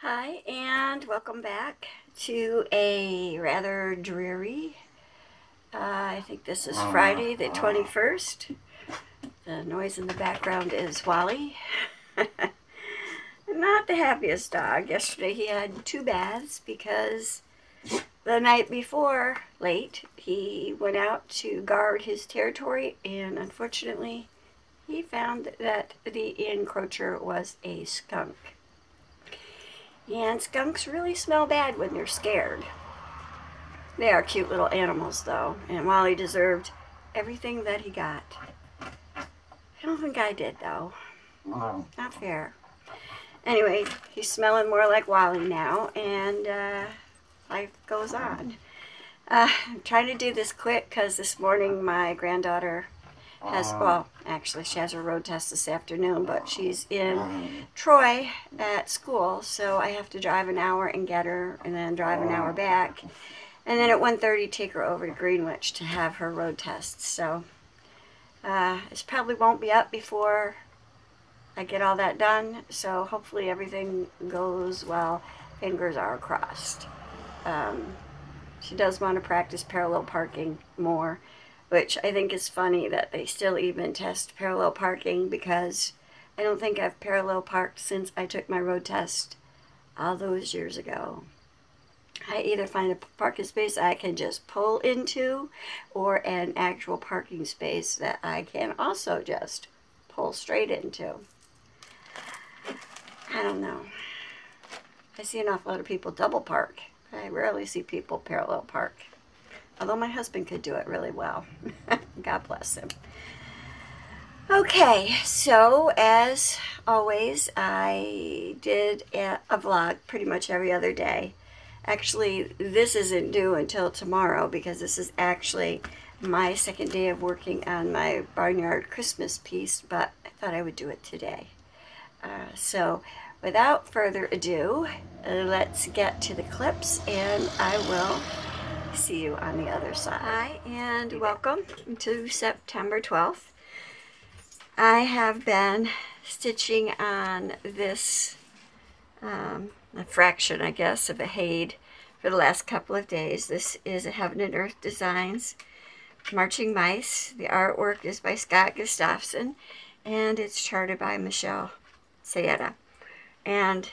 Hi, and welcome back to a rather dreary, I think this is Friday the 21st. The noise in the background is Wally. Not the happiest dog. Yesterday he had 2 baths because the night before, late, he went out to guard his territory, and unfortunately he found that the encroacher was a skunk. And skunks really smell bad when they're scared. They are cute little animals, though, and Wally deserved everything that he got. I don't think I did, though. Not fair. Anyway, he's smelling more like Wally now, and life goes on. I'm trying to do this quick because this morning my granddaughter has, well, actually she has her road test this afternoon, but she's in Troy at school, so I have to drive an hour and get her, and then drive an hour back, and then at 1:30 take her over to Greenwich to have her road test. So this probably won't be up before I get all that done, so hopefully everything goes well. Fingers are crossed. She does want to practice parallel parking more, which I think is funny that they still even test parallel parking, because I don't think I've parallel parked since I took my road test all those years ago. I either find a parking space I can just pull into, or an actual parking space that I can also just pull straight into. I don't know. I see an awful lot of people double park. I rarely see people parallel park. Although my husband could do it really well. God bless him. Okay, so as always, I did a vlog pretty much every other day. Actually, this isn't due until tomorrow because this is actually my second day of working on my barnyard Christmas piece, but I thought I would do it today. So without further ado, let's get to the clips, and I will see you on the other side. Hi, and welcome to September 12th. I have been stitching on this a fraction, I guess, of a Haid for the last couple of days. This is a Heaven and Earth Designs Marching Mice. The artwork is by Scott Gustafson, and it's charted by Michelle Sayeda. And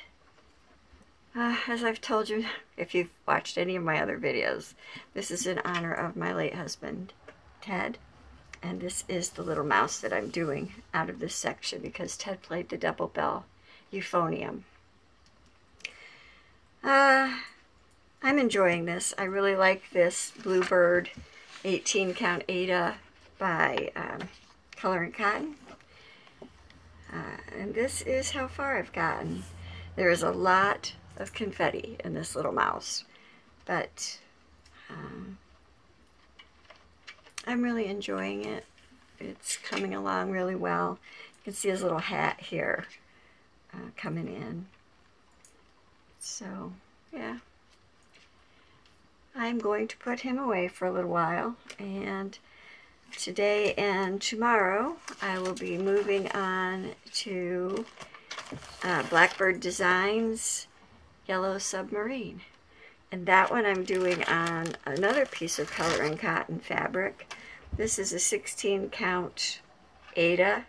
as I've told you, if you've watched any of my other videos, this is in honor of my late husband, Ted. And this is the little mouse that I'm doing out of this section because Ted played the double bell euphonium. I'm enjoying this. I really like this Bluebird 18 count Ada by Color and Cotton. And this is how far I've gotten. There is a lot of confetti in this little mouse, but I'm really enjoying it. It's coming along really well. You can see his little hat here coming in. So yeah, I'm going to put him away for a little while, and today and tomorrow I will be moving on to Blackbird Designs Yellow Submarine, and that one I'm doing on another piece of Color and Cotton fabric. This is a 16 count Ada,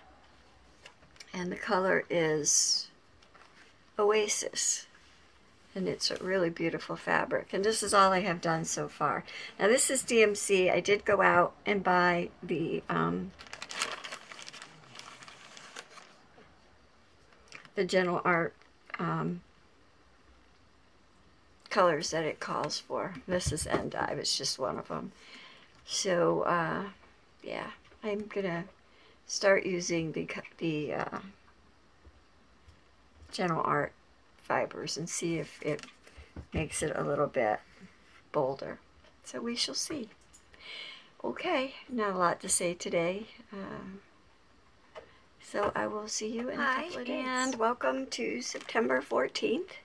and the color is Oasis, and it's a really beautiful fabric, and this is all I have done so far. Now this is DMC. I did go out and buy the Gentle Art colors that it calls for. This is Endive. It's just one of them. So yeah, I'm gonna start using the Gentle Art fibers and see if it makes it a little bit bolder. So we shall see. Okay, not a lot to say today. So I will see you in a couple of days. And welcome to September 14th.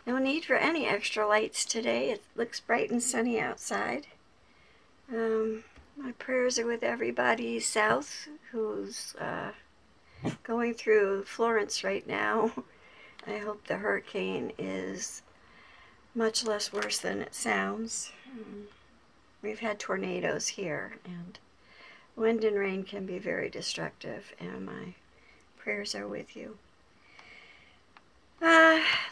No need for any extra lights today. It looks bright and sunny outside. My prayers are with everybody south who's going through Florence right now. I hope the hurricane is much less worse than it sounds. We've had tornadoes here, and wind and rain can be very destructive, and my prayers are with you.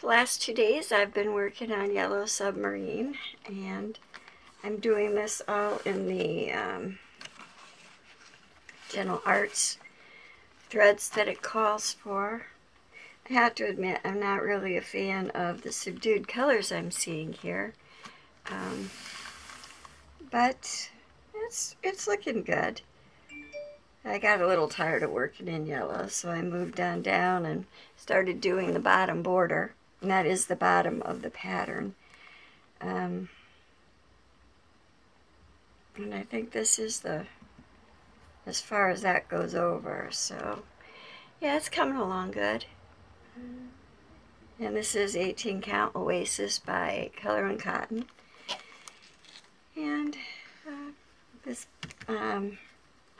Last 2 days I've been working on Yellow Submarine, and I'm doing this all in the Gentle Arts threads that it calls for. I have to admit I'm not really a fan of the subdued colors I'm seeing here, but it's looking good. I got a little tired of working in yellow, so I moved on down and started doing the bottom border, and that is the bottom of the pattern. And I think this is as far as that goes over, so yeah, it's coming along good. And this is 18 Count Oasis by Color and Cotton. And this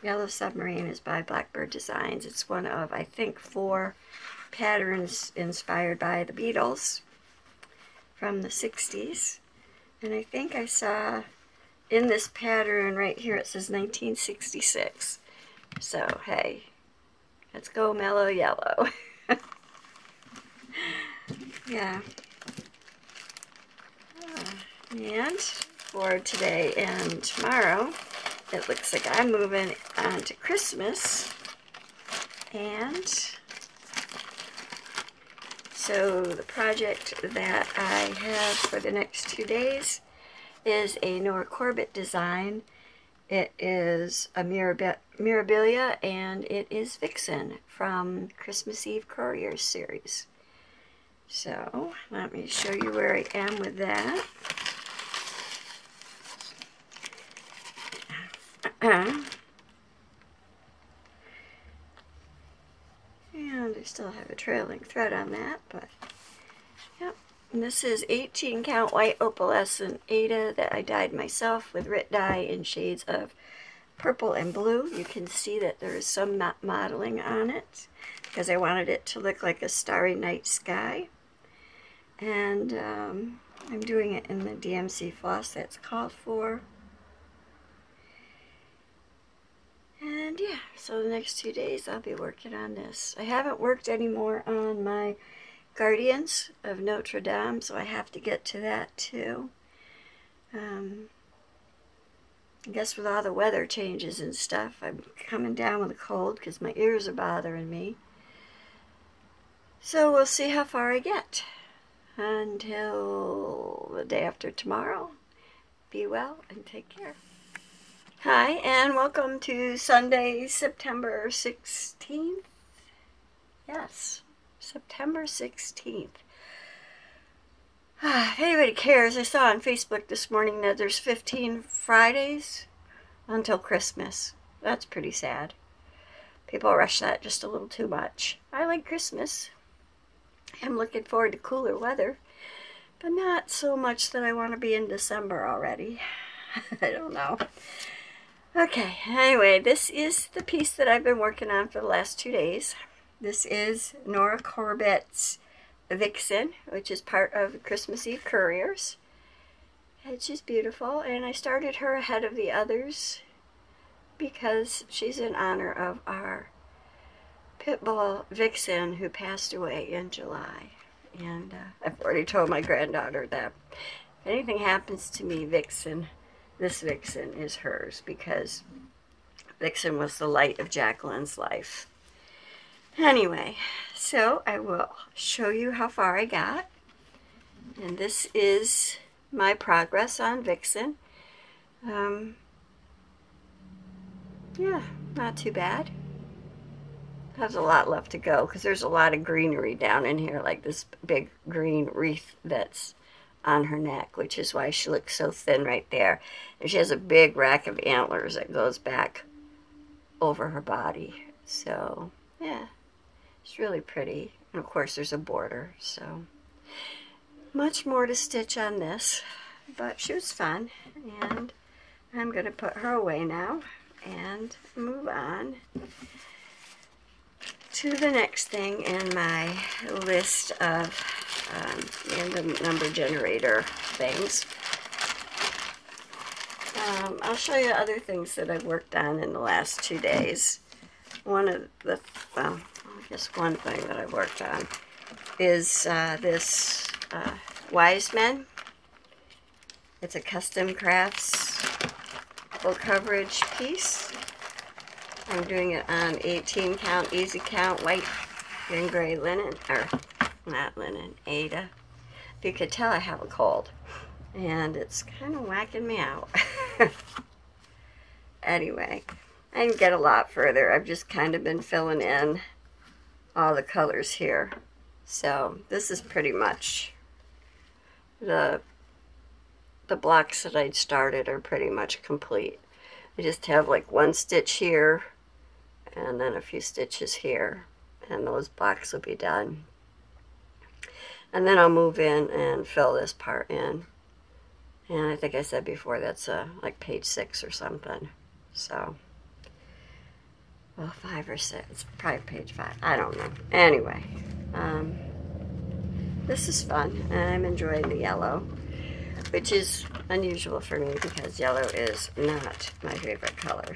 Yellow Submarine is by Blackbird Designs. It's one of, I think, 4 patterns inspired by the Beatles from the 60s. And I think I saw in this pattern right here, it says 1966. So, hey, let's go mellow yellow. Yeah. And for today and tomorrow, it looks like I'm moving on to Christmas. And so the project that I have for the next 2 days is a Nora Corbett design. It is a Mirabilia, and it is Vixen from Christmas Eve Couriers series. So let me show you where I am with that. And I still have a trailing thread on that, but yep. And this is 18 Count White Opalescent Ada that I dyed myself with Rit dye in shades of purple and blue. You can see that there is some modeling on it because I wanted it to look like a starry night sky. And I'm doing it in the DMC floss that's called for. And yeah, so the next 2 days I'll be working on this. I haven't worked anymore on my Guardians of Notre Dame, so I have to get to that too. I guess with all the weather changes and stuff, I'm coming down with a cold because my ears are bothering me. So we'll see how far I get. Until the day after tomorrow, be well and take care. Hi, and welcome to Sunday, September 16th. Yes, September 16th. If anybody cares, I saw on Facebook this morning that there's 15 Fridays until Christmas. That's pretty sad. People rush that just a little too much. I like Christmas. I'm looking forward to cooler weather, but not so much that I want to be in December already. I don't know. Okay, anyway, this is the piece that I've been working on for the last 2 days. This is Nora Corbett's Vixen, which is part of Christmas Eve Couriers. And she's beautiful, and I started her ahead of the others because she's in honor of our Pitbull Vixen who passed away in July. And I've already told my granddaughter that if anything happens to me, Vixen, this Vixen is hers, because Vixen was the light of Jacqueline's life. Anyway, so I will show you how far I got. And this is my progress on Vixen. Yeah, not too bad. Has a lot left to go because there's a lot of greenery down in here, like this big green wreath that's on her neck, which is why she looks so thin right there. And she has a big rack of antlers that goes back over her body. So yeah, it's really pretty. And of course there's a border, so much more to stitch on this, but she was fun. And I'm going to put her away now and move on to the next thing in my list of random number generator things. I'll show you other things that I've worked on in the last 2 days. One of the, well, I guess one thing that I've worked on is this Wise Men. It's a custom crafts full coverage piece. I'm doing it on 18 count, easy count, white and gray linen, or not linen, Aida. If you could tell, I have a cold, and it's kind of whacking me out. Anyway, I didn't get a lot further. I've just kind of been filling in all the colors here. So this is pretty much the blocks that I'd started are pretty much complete. I just have like one stitch here and then a few stitches here, and those blocks will be done. And then I'll move in and fill this part in. And I think I said before that's like page 6 or something. So, well, 5 or 6, probably page 5. I don't know. Anyway, this is fun, and I'm enjoying the yellow, which is unusual for me because yellow is not my favorite color.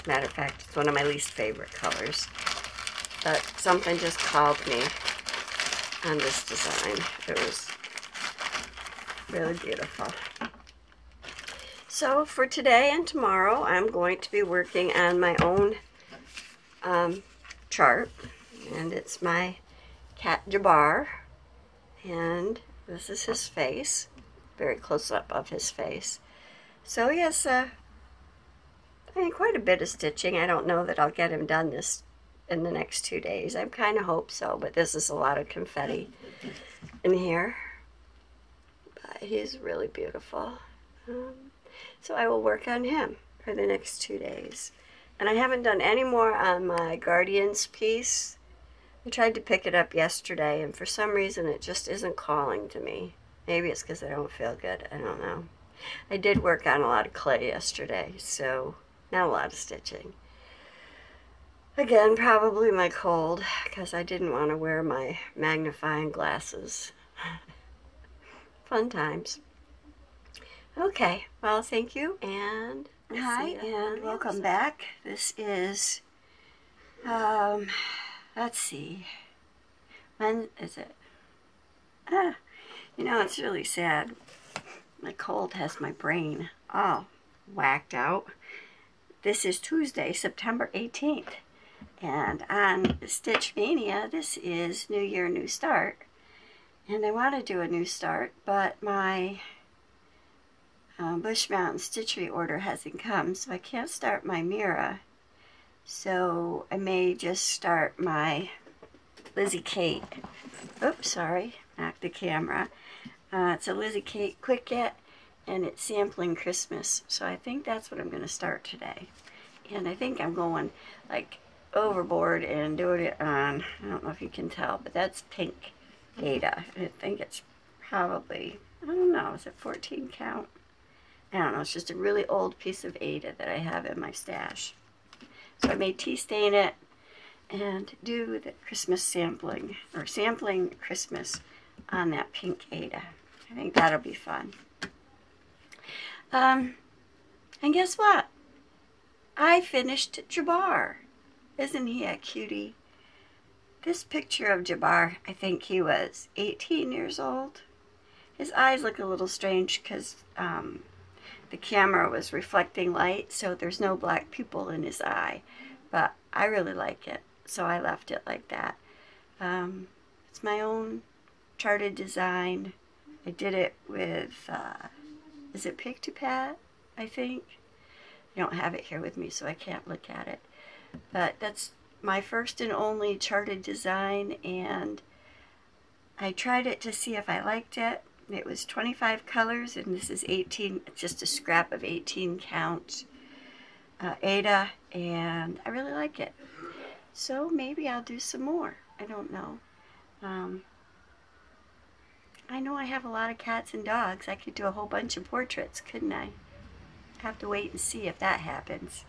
Matter of fact, it's one of my least favorite colors. But something just called me on this design. It was really beautiful. So for today and tomorrow, I'm going to be working on my own chart, and it's my cat Jabbar, and this is his face, very close up of his face. So he has I mean, quite a bit of stitching. I don't know that I'll get him done this in the next 2 days. I kind of hope so, but this is a lot of confetti in here. But he's really beautiful. So I will work on him for the next 2 days. And I haven't done any more on my Guardians piece. I tried to pick it up yesterday, and for some reason it just isn't calling to me. Maybe it's because I don't feel good. I don't know. I did work on a lot of clay yesterday, so not a lot of stitching. Again, probably my cold, because I didn't want to wear my magnifying glasses. Fun times. Okay, well, thank you, and hi, and welcome back. This is, let's see, when is it? You know, it's really sad. My cold has my brain all whacked out. This is Tuesday, September 18th. And on Stitch Mania, this is New Year, New Start. And I want to do a new start, but my Bush Mountain Stitchery order hasn't come, so I can't start my Mira. So I may just start my Lizzie Kate. Oops, sorry, knocked the camera. It's a Lizzie Kate Quick Get, and it's sampling Christmas. So I think that's what I'm going to start today. And I think I'm going like overboard and doing it on, I don't know if you can tell, but that's pink Aida. I think it's probably, I don't know, is it 14 count? I don't know, it's just a really old piece of Aida that I have in my stash. So I may tea stain it and do the Christmas sampling, or sampling Christmas on that pink Aida. I think that'll be fun. And guess what? I finished Jabbar. Isn't he a cutie? This picture of Jabbar, I think he was 18 years old. His eyes look a little strange because the camera was reflecting light, so there's no black pupil in his eye. But I really like it, so I left it like that. It's my own charted design. I did it with, is it Pick to Pat, I think? I don't have it here with me, so I can't look at it. But that's my first and only charted design, and I tried it to see if I liked it. It was 25 colors, and this is 18, just a scrap of 18 count Aida, and I really like it. So maybe I'll do some more. I don't know. I know I have a lot of cats and dogs. I could do a whole bunch of portraits, couldn't I? Have to wait and see if that happens.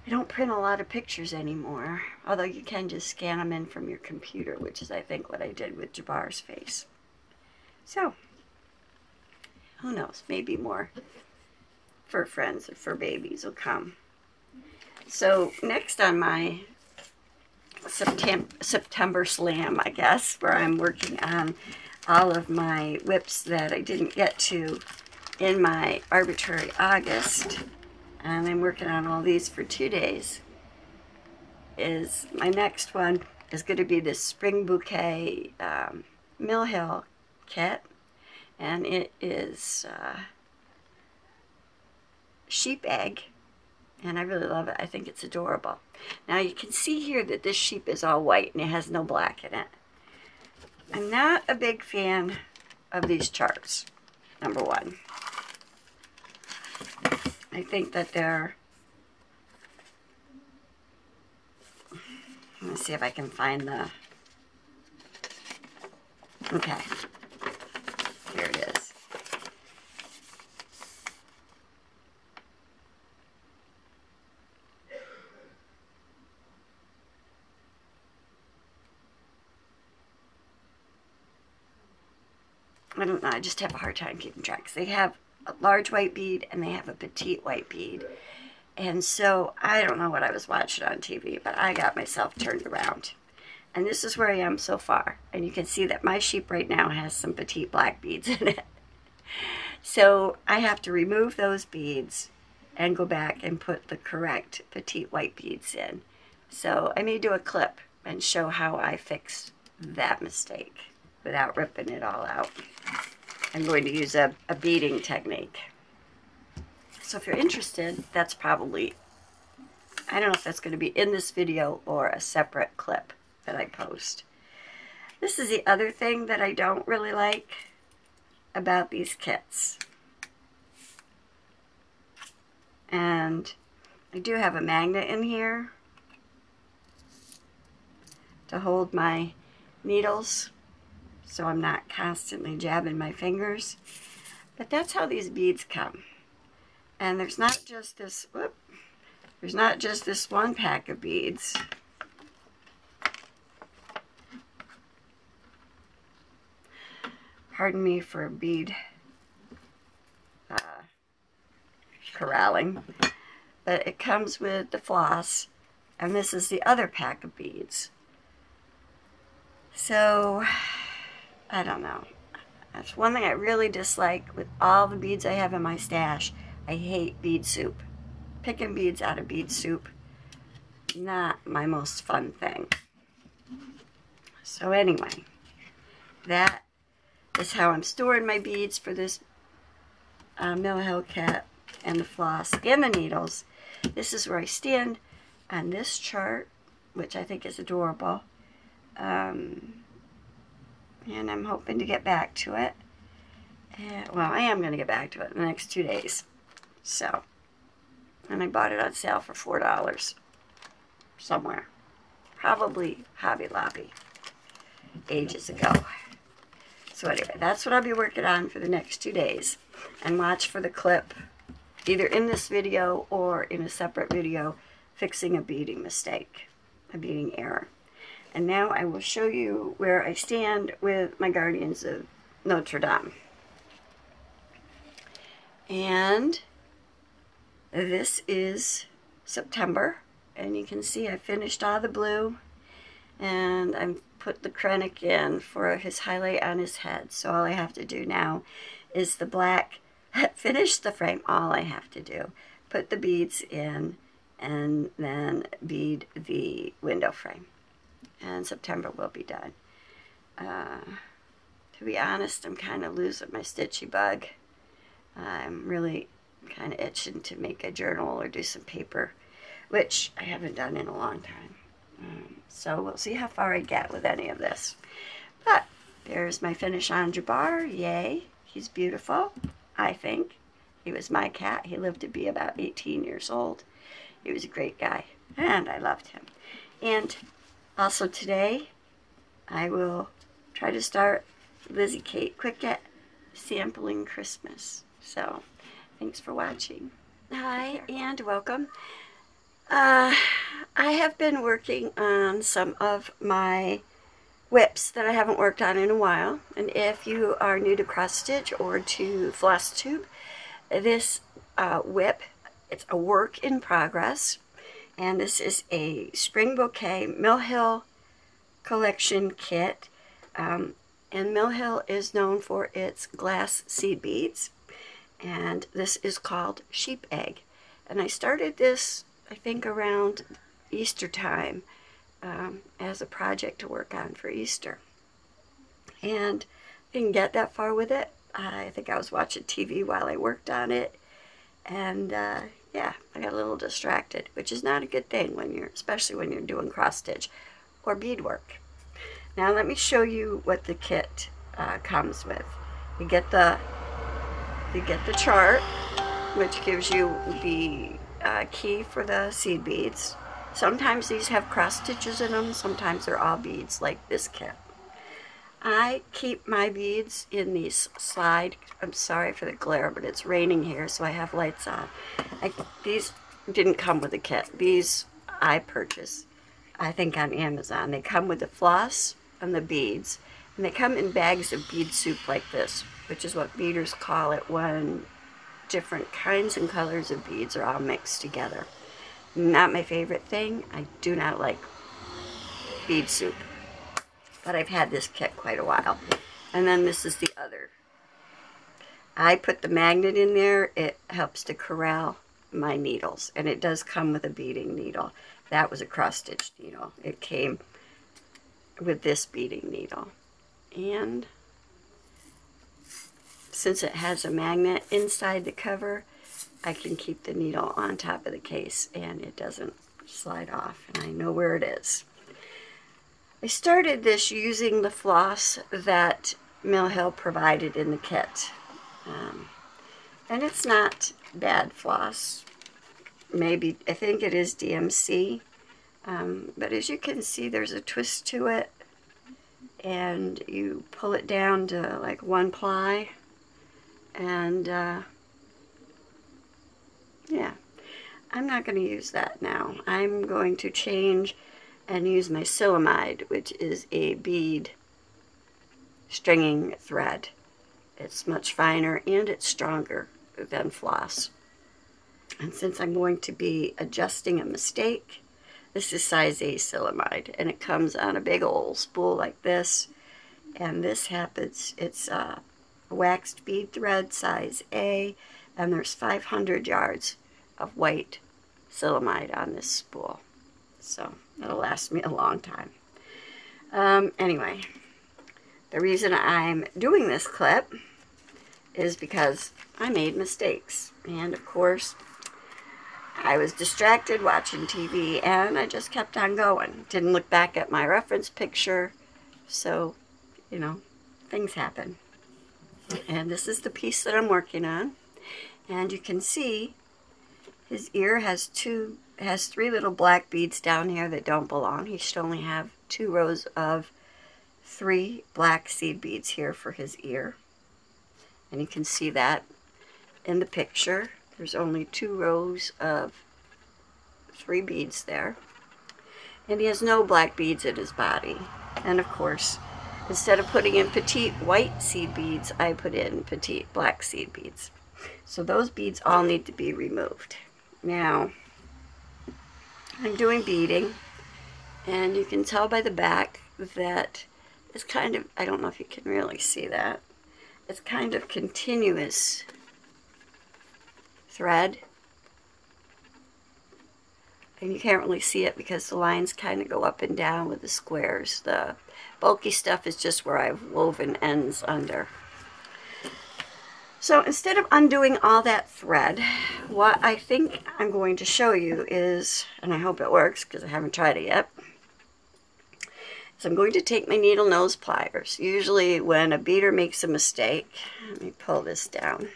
I don't print a lot of pictures anymore, although you can just scan them in from your computer, which is, I think, what I did with Jabbar's face. So, who knows, maybe more fur friends or fur babies will come. So, next on my September slam, I guess, where I'm working on all of my whips that I didn't get to in my arbitrary August, and I'm working on all these for 2 days, is my next one is going to be this Spring Bouquet Mill Hill kit, and it is sheep egg, and I really love it. I think it's adorable. Now you can see here that this sheep is all white and it has no black in it. I'm not a big fan of these charts, number one. I think that they're, let me see if I can find the, okay, here it is. I don't know, I just have a hard time keeping track, because they have a large white bead and they have a petite white bead. And so I don't know what I was watching on TV, but I got myself turned around. And this is where I am so far. And you can see that my sheep right now has some petite black beads in it. So I have to remove those beads and go back and put the correct petite white beads in. So I may do a clip and show how I fixed that mistake without ripping it all out. I'm going to use a beading technique. So if you're interested, that's probably, I don't know if that's going to be in this video or a separate clip that I post. This is the other thing that I don't really like about these kits. And I do have a magnet in here to hold my needles, so I'm not constantly jabbing my fingers. But that's how these beads come. And there's not just this, there's not just this one pack of beads. Pardon me for bead corralling. But it comes with the floss, and this is the other pack of beads. So, I don't know. That's one thing I really dislike with all the beads I have in my stash. I hate bead soup. Picking beads out of bead soup, not my most fun thing. So anyway, that is how I'm storing my beads for this Mill Hill kit, and the floss and the needles. This is where I stand on this chart, which I think is adorable. And I'm hoping to get back to it. Well, I am going to get back to it in the next 2 days. So, and I bought it on sale for $4 somewhere. Probably Hobby Lobby ages ago. So anyway, that's what I'll be working on for the next 2 days. And watch for the clip, either in this video or in a separate video, fixing a beading mistake, a beading error. And now I will show you where I stand with my Guardians of Notre Dame. And this is September, and you can see I finished all the blue, and I put the Krennic in for his highlight on his head. So all I have to do now is the black, finish the frame, all I have to do. Put the beads in, and then bead the window frame. And September will be done. To be honest, I'm kind of losing my stitchy bug. I'm really kind of itching to make a journal or do some paper, which I haven't done in a long time. So we'll see how far I get with any of this. But there's my finish on Jabbar. Yay. He's beautiful, I think. He was my cat. He lived to be about 18 years old. He was a great guy, and I loved him. And also today, I will try to start Lizzie Kate Quicket sampling Christmas. So, thanks for watching. Hi, and welcome. I have been working on some of my whips that I haven't worked on in a while, and if you are new to cross stitch or to FlossTube, this whip, it's a work in progress, and this is a Spring Bouquet Mill Hill collection kit, and Mill Hill is known for its glass seed beads, and this is called Sheep Egg. And I started this, I think, around Easter time as a project to work on for Easter. And I didn't get that far with it. I think I was watching TV while I worked on it. And yeah, I got a little distracted, which is not a good thing when you're, especially when you're doing cross stitch or beadwork. Now let me show you what the kit comes with. You get the chart, which gives you the key for the seed beads. Sometimes these have cross stitches in them, sometimes they're all beads like this kit. I keep my beads in these slide, I'm sorry for the glare, but it's raining here, so I have lights on. These didn't come with the kit. These I purchased, I think, on Amazon. They come with the floss and the beads, and they come in bags of bead soup like this, which is what beaders call it when different kinds and colors of beads are all mixed together. Not my favorite thing. I do not like bead soup, but I've had this kit quite a while. And then this is the other. I put the magnet in there. It helps to corral my needles, and it does come with a beading needle. That was a cross stitch needle. It came with this beading needle, and since it has a magnet inside the cover, I can keep the needle on top of the case and it doesn't slide off, and I know where it is. I started this using the floss that Mill Hill provided in the kit, and it's not bad floss. Maybe, I think it is DMC, but as you can see, there's a twist to it, and you pull it down to like 1 ply, and yeah, I'm not going to use that now. I'm going to change and use my silamide, which is a bead stringing thread. It's much finer and it's stronger than floss. And since I'm going to be adjusting a mistake, this is size A silamide, and it comes on a big old spool like this, and this happens, it's a waxed bead thread size A, and there's 500 yards of white silamide on this spool, so it'll last me a long time. Anyway, the reason I'm doing this clip is because I made mistakes, and of course I was distracted watching TV, and I just kept on going. Didn't look back at my reference picture, so, you know, things happen. And this is the piece that I'm working on, and you can see his ear has 3 little black beads down here that don't belong. He should only have 2 rows of 3 black seed beads here for his ear, and you can see that in the picture. There's only 2 rows of 3 beads there, and he has no black beads in his body. And of course, instead of putting in petite white seed beads, I put in petite black seed beads. So those beads all need to be removed. Now, I'm doing beading, and you can tell by the back that it's kind of, I don't know if you can really see that, it's kind of continuous thread, and you can't really see it because the lines kind of go up and down with the squares. The bulky stuff is just where I've woven ends under. So instead of undoing all that thread, what I think I'm going to show you is, and I hope it works because I haven't tried it yet, so I'm going to take my needle nose pliers. Usually when a beater makes a mistake, let me pull this down,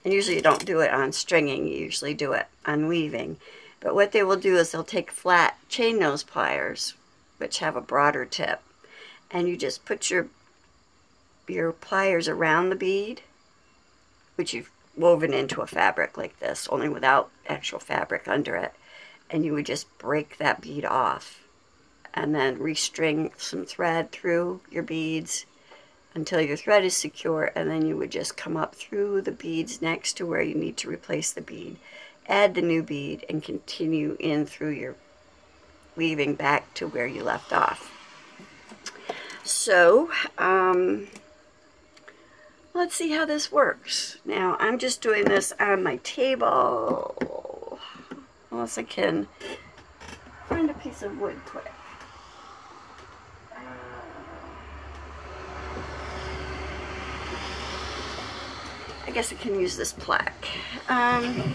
and usually you don't do it on stringing, you usually do it on weaving. But what they will do is they'll take flat chain nose pliers, which have a broader tip, and you just put your pliers around the bead, which you've woven into a fabric like this, only without actual fabric under it. and you would just break that bead off and then restring some thread through your beads until your thread is secure, and then you would just come up through the beads next to where you need to replace the bead, add the new bead, and continue in through your weaving back to where you left off. So let's see how this works. Now I'm just doing this on my table, unless I can find a piece of wood quick. I guess I can use this plaque. And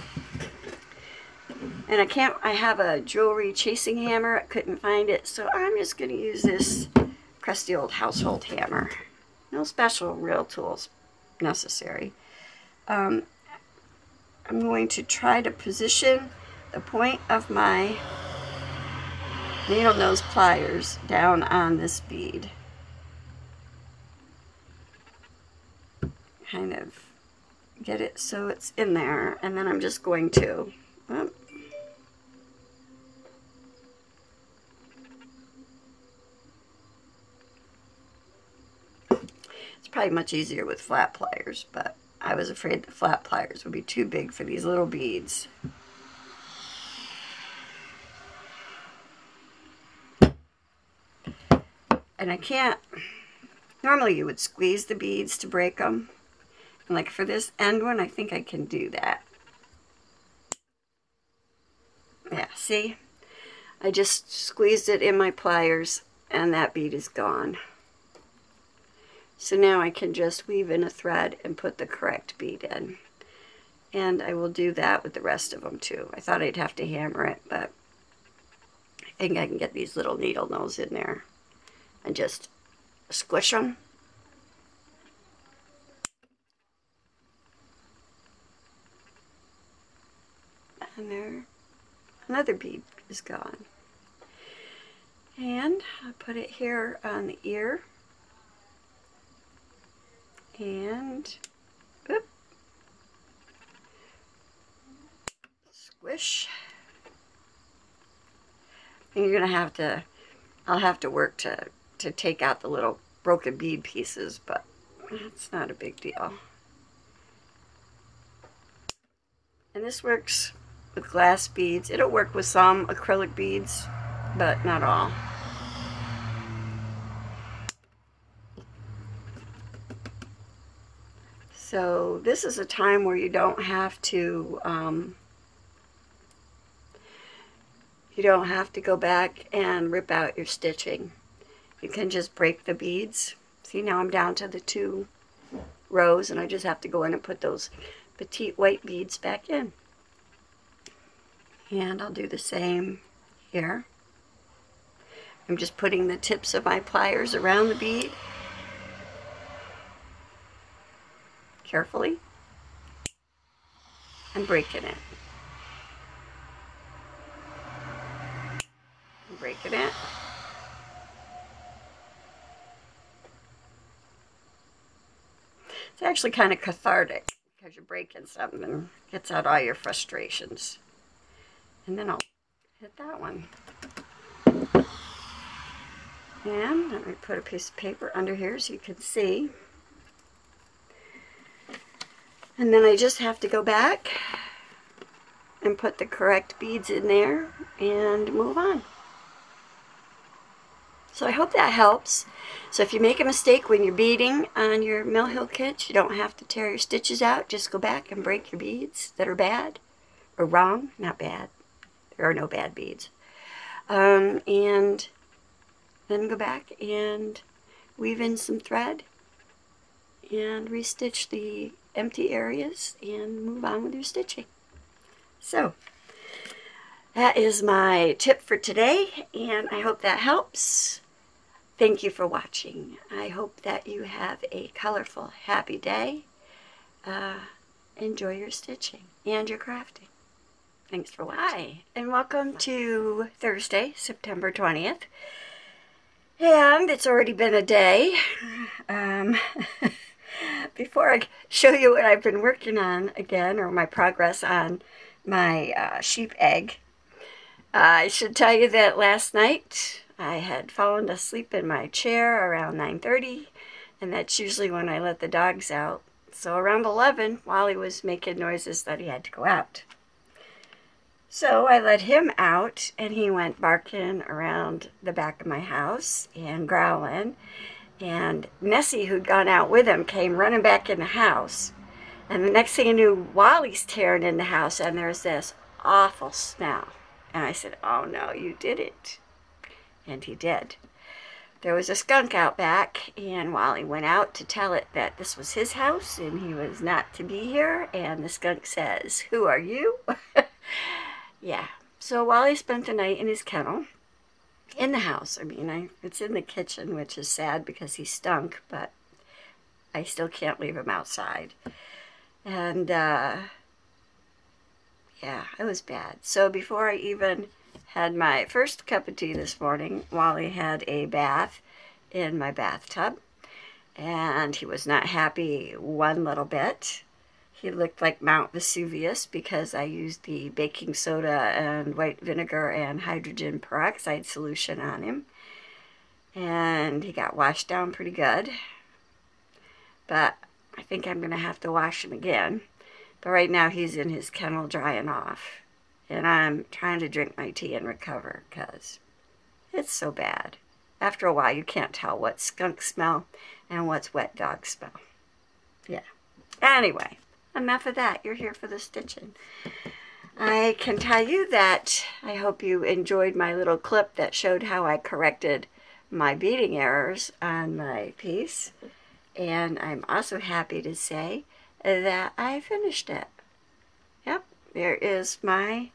I have a jewelry chasing hammer. I couldn't find it, so I'm just going to use this crusty old household hammer. No special real tools necessary. I'm going to try to position the point of my needle nose pliers down on this bead. Kind of get it so it's in there, and then I'm just going to it's probably much easier with flat pliers, but I was afraid the flat pliers would be too big for these little beads. And I can't, normally you would squeeze the beads to break them. And like for this end one, I think I can do that. Yeah, see? I just squeezed it in my pliers and that bead is gone. So now I can just weave in a thread and put the correct bead in. And I will do that with the rest of them too. I thought I'd have to hammer it, but I think I can get these little needle nose in there and just squish them. And there, another bead is gone. And I'll put it here on the ear. And whoop, squish. And you're gonna have to, I'll have to work to take out the little broken bead pieces, but it's not a big deal. And this works with glass beads. It'll work with some acrylic beads, but not all. So this is a time where you don't have to go back and rip out your stitching. You can just break the beads. See, now I'm down to the 2 rows, and I just have to go in and put those petite white beads back in. And I'll do the same here. I'm just putting the tips of my pliers around the bead carefully and breaking it. And breaking it. It's actually kind of cathartic because you're breaking something and gets out all your frustrations. And then I'll hit that one. And let me put a piece of paper under here so you can see. And then I just have to go back and put the correct beads in there and move on. So I hope that helps. So if you make a mistake when you're beading on your Mill Hill kits, you don't have to tear your stitches out. Just go back and break your beads that are bad or wrong. Not bad. There are no bad beads. And then go back and weave in some thread and restitch the empty areas and move on with your stitching. So that is my tip for today, and I hope that helps. Thank you for watching. I hope that you have a colorful, happy day. Enjoy your stitching and your crafting. Thanks for watching. Hi, and welcome to Thursday, September 20th. And it's already been a day. Before I show you what I've been working on again, or my progress on my sheep egg, I should tell you that last night I had fallen asleep in my chair around 9:30, and that's usually when I let the dogs out. So around 11, Wally was making noises that he had to go out. So I let him out, and he went barking around the back of my house and growling. And Nessie, who'd gone out with him, came running back in the house. And the next thing I knew, Wally's tearing in the house, and there's this awful smell. And I said, "Oh no, you did it." And he did. There was a skunk out back, and Wally went out to tell it that this was his house and he was not to be here. And the skunk says, "Who are you?" Yeah. So Wally spent the night in his kennel in the house. I mean, it's in the kitchen, which is sad because he stunk, but I still can't leave him outside. And, yeah, it was bad. So before I even had my first cup of tea this morning, Wally had a bath in my bathtub, and he was not happy one little bit. He looked like Mount Vesuvius because I used the baking soda and white vinegar and hydrogen peroxide solution on him. And he got washed down pretty good. But I think I'm going to have to wash him again. But right now he's in his kennel drying off. And I'm trying to drink my tea and recover because it's so bad. After a while you can't tell what's skunk smell and what's wet dog smell. Yeah. Anyway. Enough of that. You're here for the stitching. I can tell you that I hope you enjoyed my little clip that showed how I corrected my beading errors on my piece. And I'm also happy to say that I finished it. Yep, there is my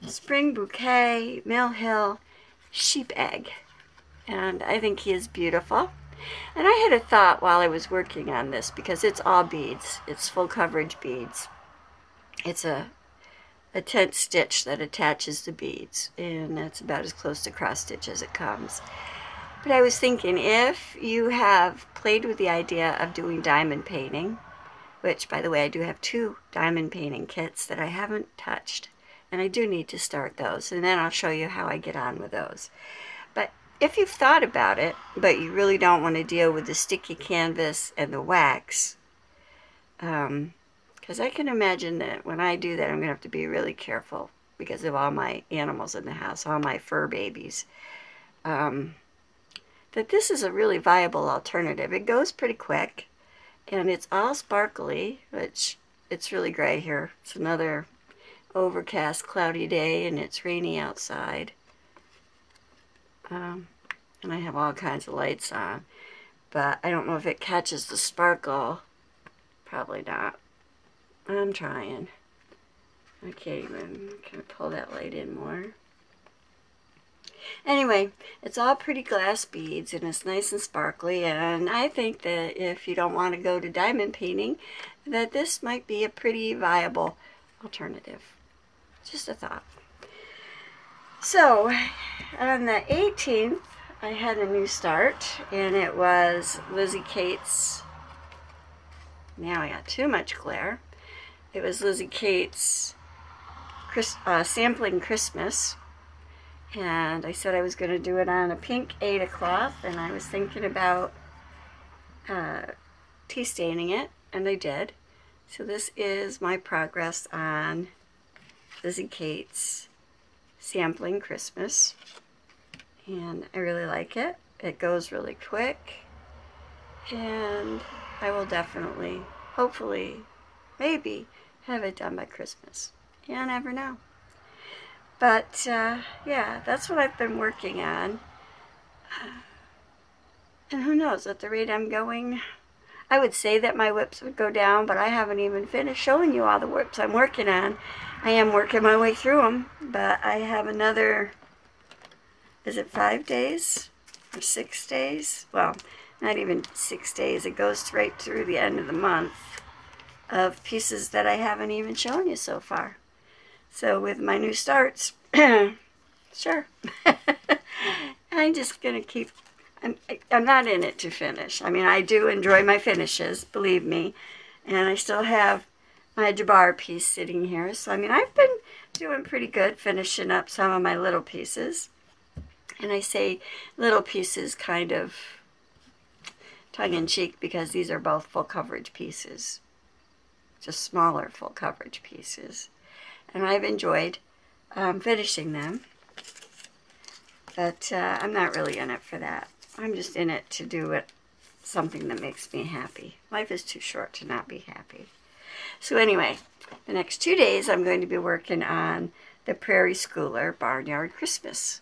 Spring Bouquet Mill Hill sheep egg. And I think he is beautiful. And I had a thought while I was working on this, because it's all beads. It's full coverage beads. It's a tent stitch that attaches the beads, and that's about as close to cross stitch as it comes. But I was thinking, if you have played with the idea of doing diamond painting, which, by the way, I do have 2 diamond painting kits that I haven't touched, and I do need to start those, and then I'll show you how I get on with those. But if you've thought about it, but you really don't want to deal with the sticky canvas and the wax, because I can imagine that when I do that, I'm going to have to be really careful because of all my animals in the house, all my fur babies, that this is a really viable alternative. It goes pretty quick, and it's all sparkly, which it's really gray here. It's another overcast, cloudy day, and it's rainy outside. And I have all kinds of lights on, but I don't know if it catches the sparkle. Probably not. I'm trying. I can't even kind of pull that light in more. Anyway, it's all pretty glass beads, and it's nice and sparkly, and I think that if you don't want to go to diamond painting, that this might be a pretty viable alternative. Just a thought. So, on the 18th, I had a new start, and it was Lizzie Kate's, now I got too much glare, it was Lizzie Kate's Sampling Christmas, and I said I was going to do it on a pink Aida cloth, and I was thinking about tea staining it, and I did. So this is my progress on Lizzie Kate's Sampling Christmas, and I really like it. It goes really quick, and I will definitely, hopefully, maybe have it done by Christmas. You never know. But yeah, that's what I've been working on, and who knows, at the rate I'm going, I would say that my whips would go down, but I haven't even finished showing you all the whips I'm working on. I am working my way through them, but I have another, is it 5 days or 6 days? Well, not even 6 days. It goes right through the end of the month of pieces that I haven't even shown you so far. So with my new starts, sure. I'm just going to keep, I'm not in it to finish. I mean, I do enjoy my finishes, believe me. And I still have my Jabbar piece sitting here. So, I mean, I've been doing pretty good finishing up some of my little pieces. And I say little pieces kind of tongue-in-cheek because these are both full coverage pieces. Just smaller full coverage pieces. And I've enjoyed finishing them. But I'm not really in it for that. I'm just in it to do something that makes me happy. Life is too short to not be happy. So anyway, the next 2 days I'm going to be working on the Prairie Schooler Barnyard Christmas.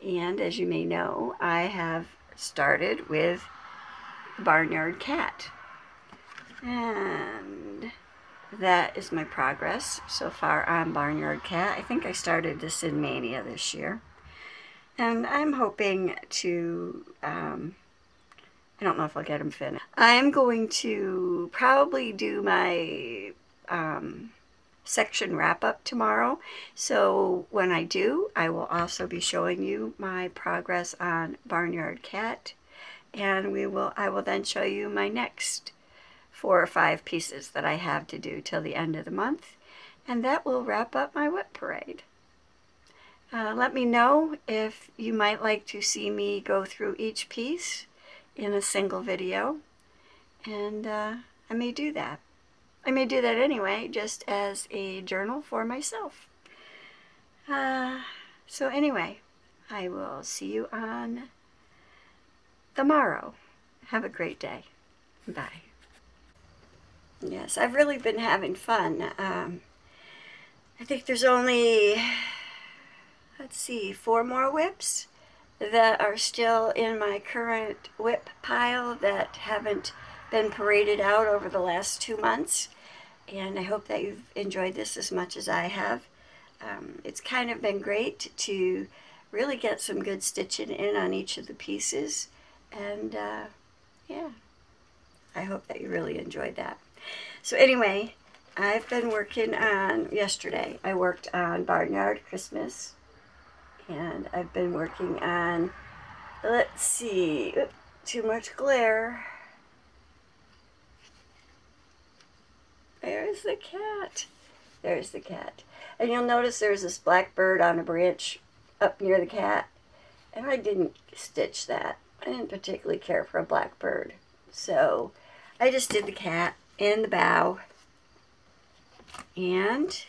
And as you may know, I have started with the Barnyard Cat. And that is my progress so far on Barnyard Cat. I think I started this in Mania this year. And I'm hoping to, I don't know if I'll get them finished. I'm going to probably do my section wrap-up tomorrow. So when I do, I will also be showing you my progress on Barnyard Cat. And I will then show you my next 4 or 5 pieces that I have to do till the end of the month. And that will wrap up my whip parade. Let me know if you might like to see me go through each piece in a single video. And I may do that. I may do that anyway, just as a journal for myself. So anyway, I will see you on the morrow. Have a great day. Bye. Yes, I've really been having fun. I think there's only, let's see, 4 more whips that are still in my current whip pile that haven't been paraded out over the last 2 months. And I hope that you've enjoyed this as much as I have. It's kind of been great to really get some good stitching in on each of the pieces. And yeah, I hope that you really enjoyed that. So anyway, I've been working on, yesterday I worked on Barnyard Christmas. And I've been working on, let's see, too much glare. There's the cat. There's the cat. And you'll notice there's this black bird on a branch up near the cat. And I didn't stitch that. I didn't particularly care for a black bird. So I just did the cat in the bow. And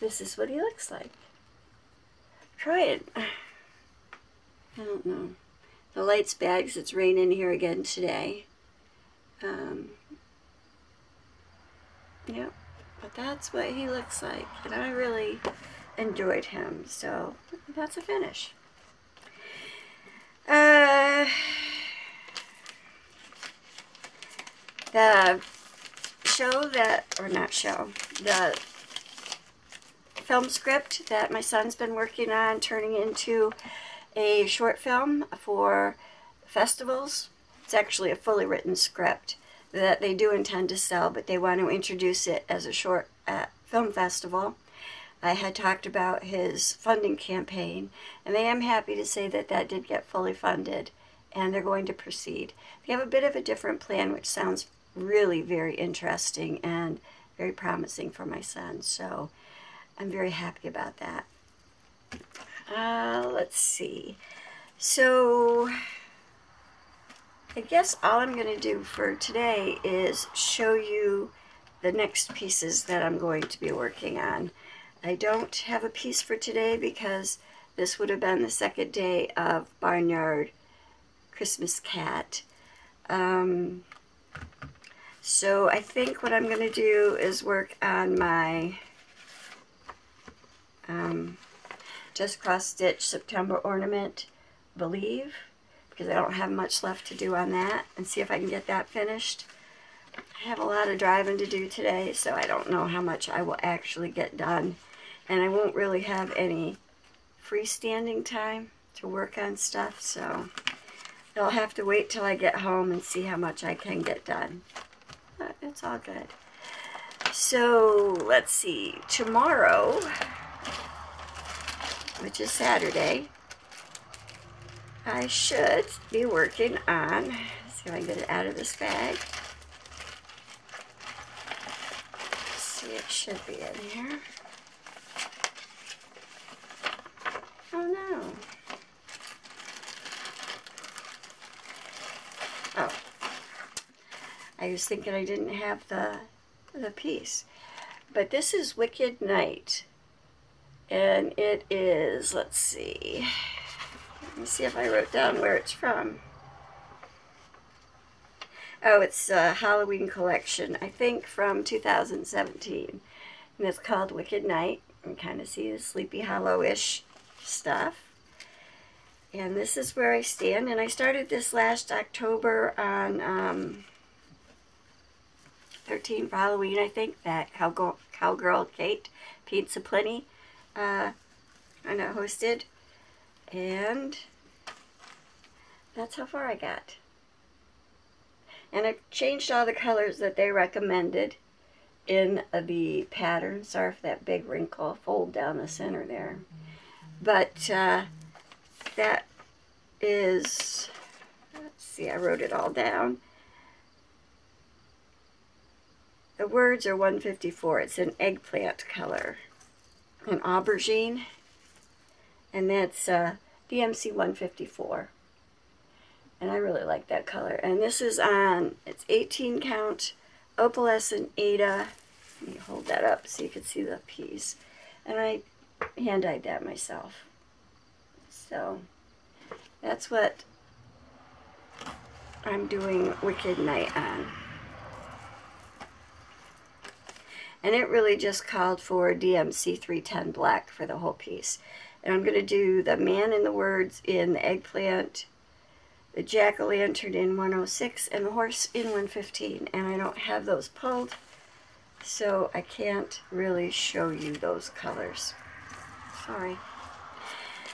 this is what he looks like. Try it. I don't know. The light's bad because it's raining here again today. Yep, but that's what he looks like, and I really enjoyed him, so that's a finish. The show that, or not show, the film script that my son's been working on turning into a short film for festivals. It's actually a fully written script that they do intend to sell, but they want to introduce it as a short film festival. I had talked about his funding campaign, and I am happy to say that that did get fully funded, and they're going to proceed. They have a bit of a different plan, which sounds really very interesting and very promising for my son, so I'm very happy about that. Let's see. So I guess all I'm going to do for today is show you the next pieces that I'm going to be working on. I don't have a piece for today because this would have been the second day of Barnyard Christmas Cat. So I think what I'm going to do is work on my Just Cross Stitch September ornament, believe, because I don't have much left to do on that, and see if I can get that finished. I have a lot of driving to do today, so I don't know how much I will actually get done, and I won't really have any freestanding time to work on stuff, so I'll have to wait till I get home and see how much I can get done. But it's all good. So let's see, tomorrow, which is Saturday, I should be working on, let's see if I can get it out of this bag. see, it should be in here. Oh no. Oh. I was thinking I didn't have the piece. But this is Wicked Night. And it is, let's see. Let me see if I wrote down where it's from. Oh, it's a Halloween collection, I think from 2017. And it's called Wicked Night. You can kind of see the Sleepy Hollow-ish stuff. And this is where I stand. And I started this last October on 13 for Halloween, I think, that Cowgirl Kate Pizza Plenty I know hosted. And that's how far I got. And I've changed all the colors that they recommended in the pattern. Sorry for that big wrinkle fold down the center there. But that is, let's see, I wrote it all down. The words are 154. It's an eggplant color. An aubergine. And that's DMC 154. And I really like that color. And this is on, it's 18 count opalescent Ada. Let me hold that up so you can see the piece. And I hand dyed that myself. So that's what I'm doing Wicked Night on. And it really just called for DMC 310 black for the whole piece. And I'm going to do the man in the words in the eggplant, the jack-o'-lantern in 106, and the horse in 115. And I don't have those pulled, so I can't really show you those colors. Sorry.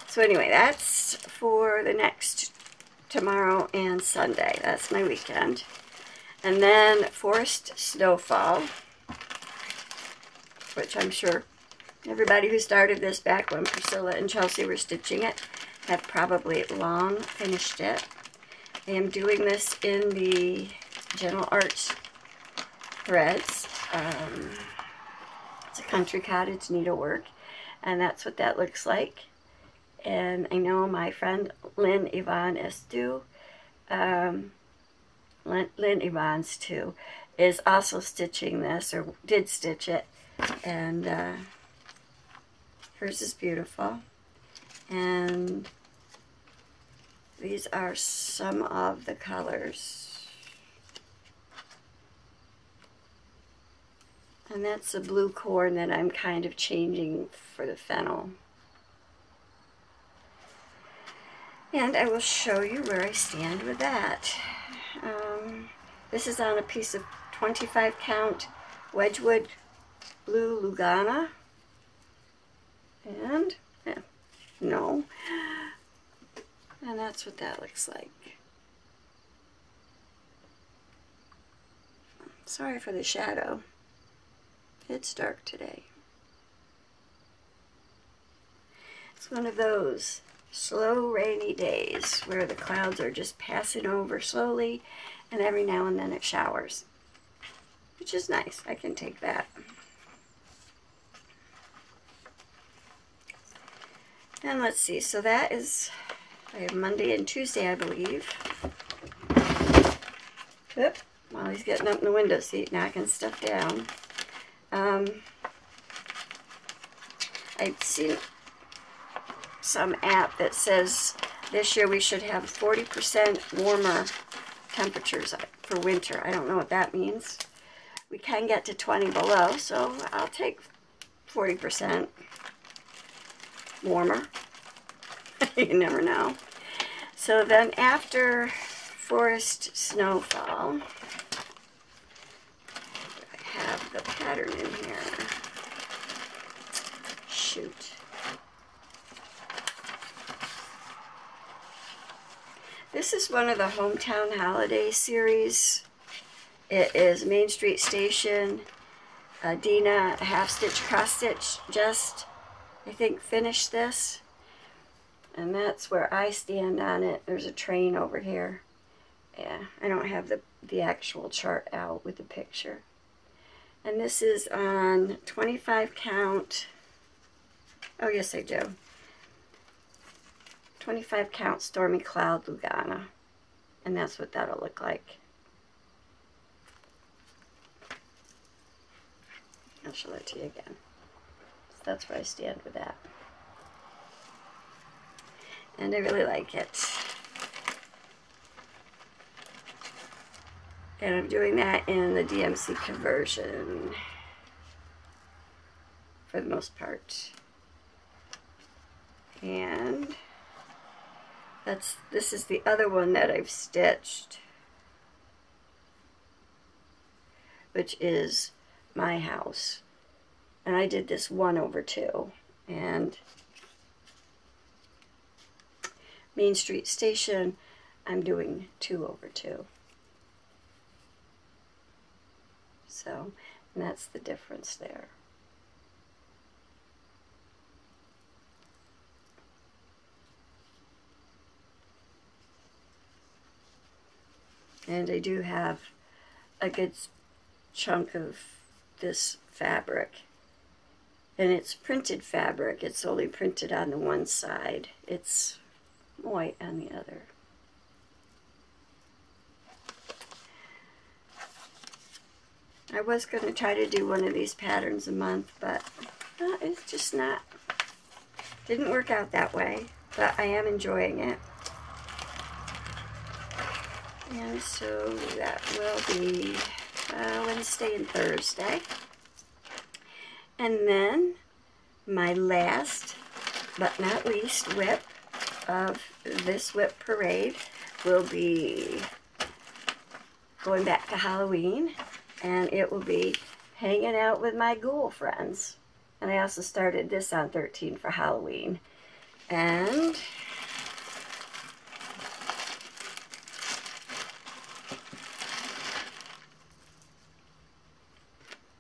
So anyway, that's for the next tomorrow and Sunday. That's my weekend. And then Forest Snowfall, which I'm sure everybody who started this back when Priscilla and Chelsea were stitching it have probably long finished it. I am doing this in the Gentle Arts threads. It's a country cottage needlework, and that's what that looks like. And I know my friend Lynn Yvonne Estu, Lynn Yvonne's too, is also stitching this, or did stitch it. And hers is beautiful. And these are some of the colors. And that's the blue corn that I'm kind of changing for the fennel. And I will show you where I stand with that. This is on a piece of 25 count Wedgwood Blue Lugana. And, no. And that's what that looks like. Sorry for the shadow. It's dark today. It's one of those slow rainy days where the clouds are just passing over slowly, and every now and then it showers, which is nice. I can take that. And let's see, so that is, I have Monday and Tuesday, I believe. Oop, while he's getting up in the window seat, knocking stuff down. I've seen some app that says this year we should have 40% warmer temperatures for winter. I don't know what that means. We can get to 20 below, so I'll take 40% warmer. You never know. So then after Forest Snowfall, I have the pattern in here. Shoot. This is one of the Hometown Holiday series. It is Main Street Station. Dina half stitch, cross stitch, just I think finished this. And that's where I stand on it. There's a train over here. Yeah, I don't have the actual chart out with the picture. And this is on 25 count. Oh, yes, I do. 25 count Stormy Cloud Lugana. And that's what that'll look like. I'll show that to you again. So that's where I stand with that. And I really like it. And I'm doing that in the DMC conversion for the most part. And this is the other one that I've stitched, which is My House. And I did this 1/2. And Main Street Station, I'm doing 2/2. So, and that's the difference there. And I do have a good chunk of this fabric. And it's printed fabric. It's only printed on the one side. It's white on the other. I was going to try to do one of these patterns a month, but it's just not, didn't work out that way, but I am enjoying it. And so that will be Wednesday and Thursday. And then my last but not least whip of this whip parade will be going back to Halloween. And it will be hanging out with my ghoul friends. And I also started this on 13 for Halloween. And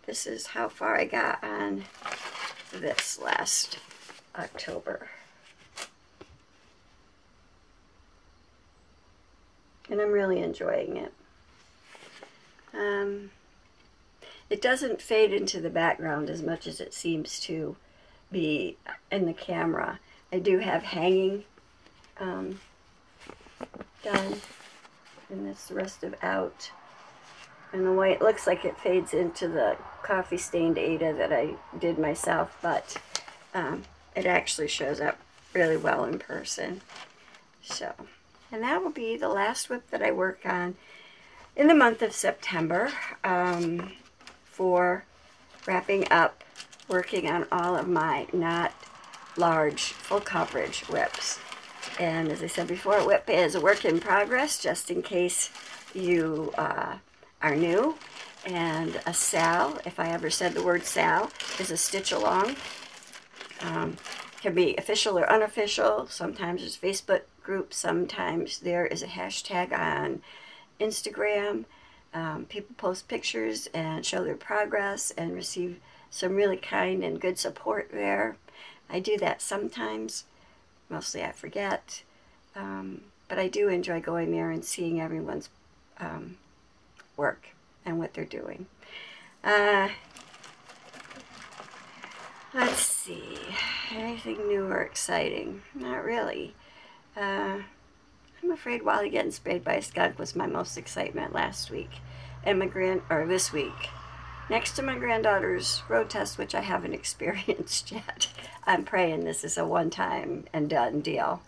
this is how far I got on this last October. And I'm really enjoying it. It doesn't fade into the background as much as it seems to be in the camera. I do have hanging done, and this rest of out. And the white looks like it fades into the coffee stained Ada that I did myself, but it actually shows up really well in person. So, and that will be the last whip that I work on in the month of September, for wrapping up working on all of my not large full coverage whips. And as I said before, a whip is a work in progress, just in case you are new. And a sal, if I ever said the word sal, is a stitch along. Can be official or unofficial. Sometimes there's Facebook groups, sometimes there is a hashtag on Instagram. People post pictures and show their progress and receive some really kind and good support there. I do that sometimes. Mostly I forget. But I do enjoy going there and seeing everyone's work and what they're doing. Let's see. Anything new or exciting? Not really. I'm afraid Wally getting sprayed by a skunk was my most excitement last week. And this week. Next to my granddaughter's road test, which I haven't experienced yet. I'm praying this is a one-time and done deal.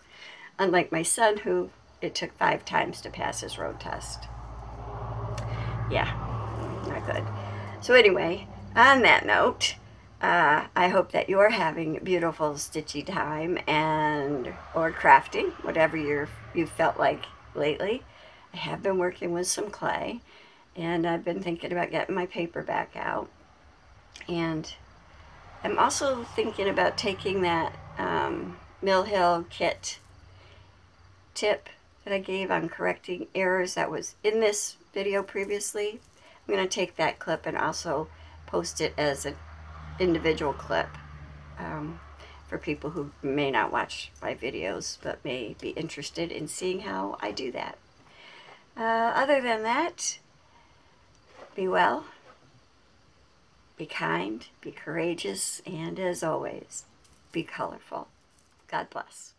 Unlike my son, who it took 5 times to pass his road test. Yeah, not good. So anyway, on that note, I hope that you're having a beautiful stitchy time or crafting, whatever you felt like lately. I have been working with some clay, and I've been thinking about getting my paper back out. And I'm also thinking about taking that Mill Hill kit tip that I gave on correcting errors that was in this video previously. I'm going to take that clip and also post it as an individual clip for people who may not watch my videos but may be interested in seeing how I do that. Other than that, be well, Be kind, be courageous, and as always, be colorful. God bless.